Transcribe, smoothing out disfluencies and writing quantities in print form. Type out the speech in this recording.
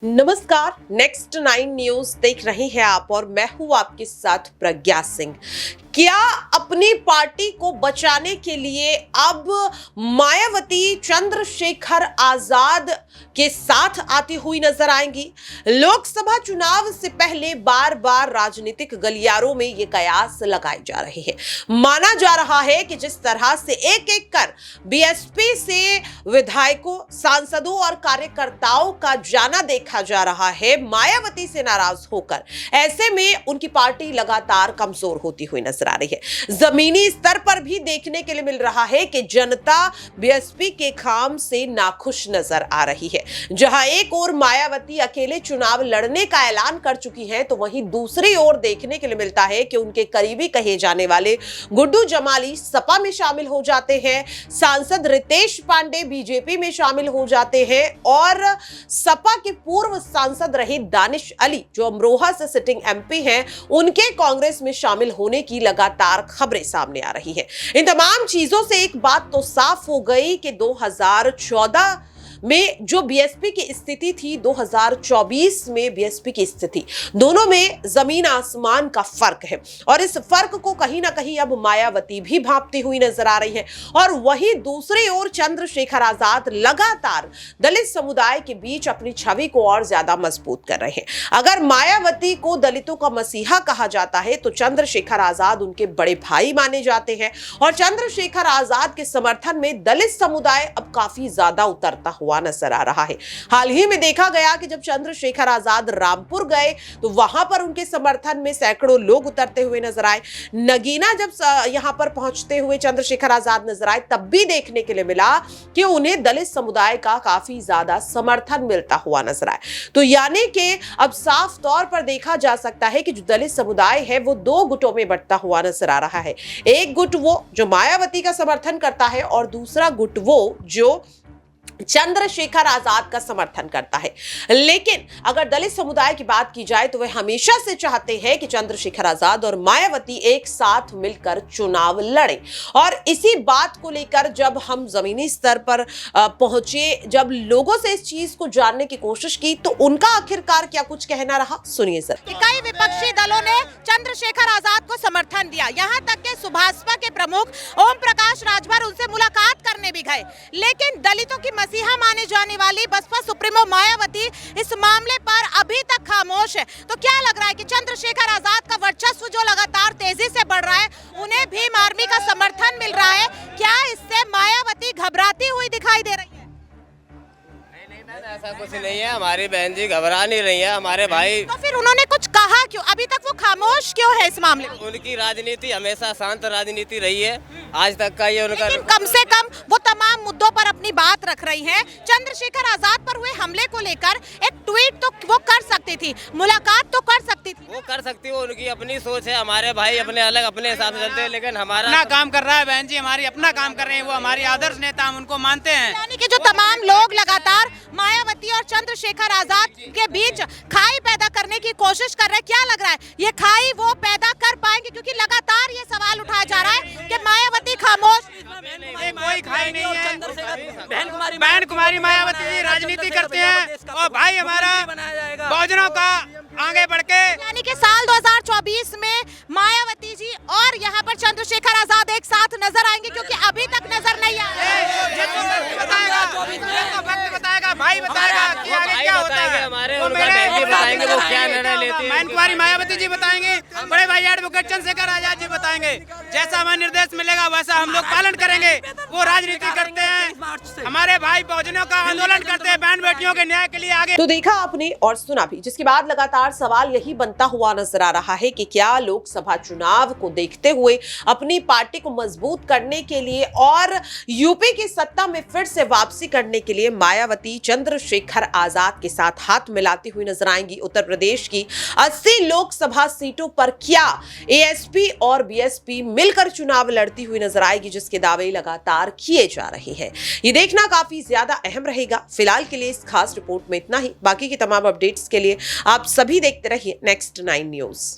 नमस्कार, next 9 news देख रहे हैं आप और मैं हूं आपके साथ प्रज्ञा सिंह। क्या अपनी पार्टी को बचाने के लिए अब मायावती चंद्रशेखर आजाद के साथ आती हुई नजर आएंगी? लोकसभा चुनाव से पहले बार बार राजनीतिक गलियारों में ये कयास लगाए जा रहे हैं। माना जा रहा है कि जिस तरह से एक एक कर बीएसपी से विधायकों, सांसदों और कार्यकर्ताओं का जाना देखा जा रहा है मायावती से नाराज होकर, ऐसे में उनकी पार्टी लगातार कमजोर होती हुई नजर आ रही है। जमीनी स्तर पर भी देखने के लिए मिल रहा है कि जनता बीएसपी के काम से नाखुश नजर आ रही है। जहां एक ओर मायावती अकेले चुनाव लड़ने का ऐलान कर चुकी हैं, तो वहीं दूसरी ओर देखने के लिए मिलता है कि उनके करीबी कहे जाने वाले गुड्डू जमाली सपा में शामिल हो जाते हैं, सांसद रितेश पांडे बीजेपी में शामिल हो जाते हैं और सपा के पूर्व सांसद रहे दानिश अली, जो अमरोहा से सिटिंग एमपी हैं, उनके कांग्रेस में शामिल होने की लगातार खबरें सामने आ रही हैं। इन तमाम चीजों से एक बात तो साफ हो गई कि 2014 में जो बीएसपी की स्थिति थी, 2024 में बीएसपी की स्थिति, दोनों में जमीन आसमान का फर्क है और इस फर्क को कहीं ना कहीं अब मायावती भी भांपती हुई नजर आ रही है। और वहीं दूसरी ओर चंद्रशेखर आजाद लगातार दलित समुदाय के बीच अपनी छवि को और ज्यादा मजबूत कर रहे हैं। अगर मायावती को दलितों का मसीहा कहा जाता है, तो चंद्रशेखर आजाद उनके बड़े भाई माने जाते हैं और चंद्रशेखर आजाद के समर्थन में दलित समुदाय अब काफी ज्यादा उतरता हुआ नजर आ रहा है। हाल ही में देखा गया कि जब चंद्रशेखर आजाद रामपुर गए, तो वहां पर उनके समर्थन में सैकड़ों लोग उतरते हुए नजर आए। नगीना जब यहां पर पहुंचते हुए चंद्रशेखर आजाद नजर आए, तब भी देखने के लिए मिला कि उन्हें दलित समुदाय का काफी ज्यादा समर्थन मिलता हुआ नजर आए। तो यानी कि अब साफ तौर पर देखा जा सकता है कि जो दलित समुदाय है वो दो गुटों में बंटता हुआ नजर आ रहा है। एक गुट वो जो मायावती का समर्थन करता है और दूसरा गुट वो जो चंद्रशेखर आजाद का समर्थन करता है। लेकिन अगर दलित समुदाय की बात की जाए, तो वे हमेशा से चाहते हैं कि चंद्रशेखर आजाद और मायावती एक साथ मिलकर चुनाव लड़ें। और इसी बात को लेकर जब हम जमीनी स्तर पर पहुंचे, जब लोगों से इस चीज को जानने की कोशिश की, तो उनका आखिरकार क्या कुछ कहना रहा, सुनिए सर। कई विपक्षी दलों ने चंद्रशेखर आजाद को समर्थन दिया, यहाँ तक कि सुभाषपा के प्रमुख ओम प्रकाश राजभर उनसे मुलाकात करने भी गए। लेकिन दलितों की मसीहा माने जाने वाली बसपा सुप्रीमो मायावती इस मामले पर अभी तक खामोश है। तो क्या लग रहा है कि चंद्रशेखर आजाद का वर्चस्व जो लगातार तेजी से बढ़ रहा है, उन्हें भीम आर्मी का समर्थन मिल रहा है? क्या इससे मायावती घबराती हुई दिखाई दे रही है? ऐसा कुछ नहीं है, हमारी बहन जी घबरा नहीं रही है, हमारे भाई। तो फिर उन्होंने कुछ कहा क्यों? अभी तक वो खामोश क्यों है इस मामले में? उनकी राजनीति हमेशा शांत राजनीति रही है आज तक का, ये उनका। लेकिन कम से कम वो तमाम मुद्दों पर अपनी बात रख रही हैं। चंद्रशेखर आजाद पर हुए हमले को लेकर एक ट्वीट तो वो कर सकती थी, मुलाकात तो कर सकती थी। वो कर सकती है, उनकी अपनी सोच है। हमारे भाई अपने अलग अपने हिसाब से चलते हैं, लेकिन हमारा अपना काम कर रहा है। बहन जी हमारी अपना काम कर रहे हैं, वो हमारी आदर्श नेता, हम उनको मानते हैं। यानी कि जो तमाम लोग लगातार मायावती और चंद्रशेखर आजाद के बीच खाई पैदा करने की कोशिश कर रहे हैं, क्या लग रहा है ये खाई वो पैदा कर पाएंगे? क्योंकि लगातार ये सवाल उठाया जा रहा है कि मायावती खामोश। कोई खाई नहीं है। बहन कुमारी मायावती जी राजनीति करते हैं और भाई हमारा बहुजनों का आगे बढ़ के। यानी कि साल 2024 में मायावती जी और यहाँ पर चंद्रशेखर आजाद एक साथ नजर आएंगे, क्योंकि अभी तक नजर नहीं बताएगा भाई, बताएगा कि आगे क्या होता है। हमारे उनका बहन जी बताएंगे वो क्या निर्णय लेते हैं। बहन कुमारी मायावती जी बताएंगे, बड़े भाई एडवोकेट चंद्रशेखर आजाद जी बताएंगे। जैसा हमें निर्देश मिलेगा वैसा हम लोग पालन करेंगे। वो राजनीति करते हैं, हमारे भाई बहुजनों का आंदोलन करते हैं, बहन बेटियों के न्याय के लिए आगे। तो देखा आपने और सुना भी, जिसके बाद लगातार सवाल यही बनता हुआ नजर आ रहा है कि क्या लोकसभा चुनाव को देखते हुए अपनी पार्टी को मजबूत करने के लिए और यूपी की सत्ता में फिर से वापसी करने के लिए मायावती चंद्रशेखर आजाद के साथ हाथ मिलाती हुई नजर आएंगी। उत्तर प्रदेश की 80 लोकसभा सीटों पर क्या एएसपी और बीएसपी मिलकर चुनाव लड़ती हुई नजर आएगी, जिसके दावे लगातार किए जा रहे हैं। ये देखना काफी ज्यादा अहम रहेगा। फिलहाल के लिए इस खास रिपोर्ट में इतना ही। बाकी की तमाम अपडेट्स के लिए आप सभी देखते रहिए नेक्स्ट 9 न्यूज।